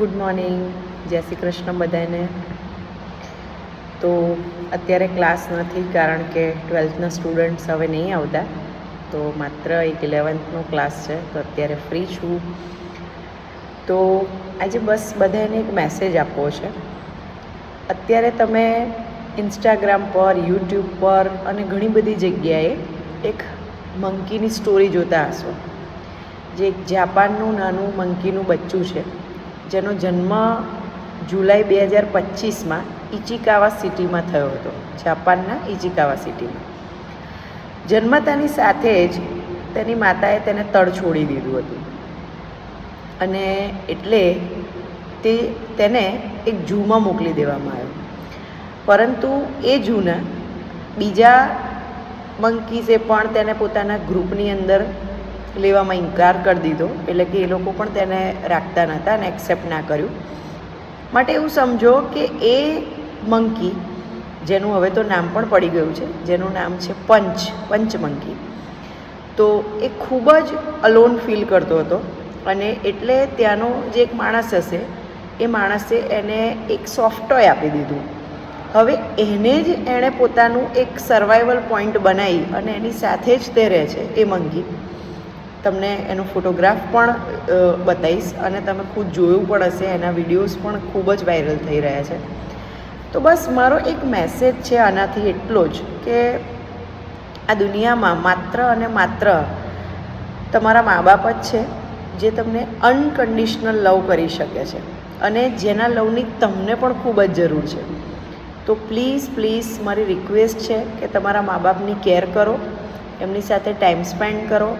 Good morning, જય શ્રી કૃષ્ણ બધાને. તો અત્યારે ક્લાસ નથી કારણ કે 12થના સ્ટુડન્ટ્સ હવે નહીં આવતા, તો માત્ર એક 11થનો ક્લાસ છે. તો અત્યારે ફ્રી છું. તો આજે બસ બધાને એક મેસેજ આપવો છે. અત્યારે તમે ઇન્સ્ટાગ્રામ પર, યુટ્યુબ પર અને ઘણી બધી જગ્યાએ એક મંકીની સ્ટોરી જોતા હશો, જે એક જાપાનનું નાનું મંકીનું બચ્ચું છે, જેનો જન્મ જુલાઈ 2025માં ઇચિકાવા સિટીમાં થયો હતો. જાપાનના ઇચિકાવા સિટીમાં જન્મતાની સાથે જ તેની માતાએ તેને તડ છોડી દીધું હતું, અને એટલે તેને એક ઝૂમાં મોકલી દેવામાં આવ્યો. પરંતુ એ ઝૂના બીજા મંકીસે પણ તેને પોતાના ગ્રુપની અંદર લેવામાં ઇનકાર કરી દીધો, એટલે કે એ લોકો પણ તેને રાખતા નહોતા અને એક્સેપ્ટ ના કર્યું. માટે એવું સમજો કે એ મંકી, જેનું હવે તો નામ પણ પડી ગયું છે, જેનું નામ છે પંચ મંકી, તો એ ખૂબ જ અલોન ફીલ કરતો હતો. અને એટલે ત્યાંનો જે એક માણસ હશે, એ માણસે એને એક સોફ્ટ ટોય આપી દીધું. હવે એને જ એણે પોતાનું એક સર્વાઈવલ પોઈન્ટ બનાવી અને એની સાથે જ તે રહે છે એ મંકી. તમને એનો ફોટોગ્રાફ પણ બતાવીશ અને તમે ખુદ જોયું પણ હશે. એના વિડીયોઝ પણ ખૂબ જ વાયરલ થઈ રહ્યા છે. તો બસ મારો એક મેસેજ છે આનાથી એટલો જ કે આ દુનિયામાં માત્ર અને માત્ર તમારા મા બાપ જ છે જે તમને અનકન્ડિશનલ લવ કરી શકે છે, અને જેના લવની તમને પણ ખૂબ જ જરૂર છે. તો પ્લીઝ મારી રિક્વેસ્ટ છે કે તમારા મા બાપની કેર કરો, એમની સાથે ટાઈમ સ્પેન્ડ કરો,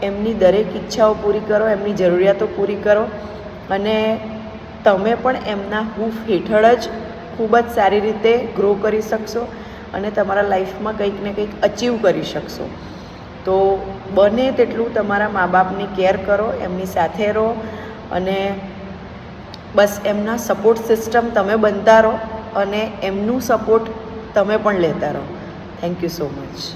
એમની દરેક ઈચ્છાઓ પૂરી કરો, એમની જરૂરિયાતો પૂરી કરો, અને તમે પણ એમના હૂફ હેઠળ જ ખૂબ જ સારી રીતે ગ્રો કરી શકશો અને તમારા લાઈફમાં કંઈક ને કંઈક અચીવ કરી શકશો. તો બને તેટલું તમારા મા બાપની કેર કરો, એમની સાથે રહો, અને બસ એમના સપોર્ટ સિસ્ટમ તમે બનતા રહો અને એમનું સપોર્ટ તમે પણ લેતા રહો. Thank you so much.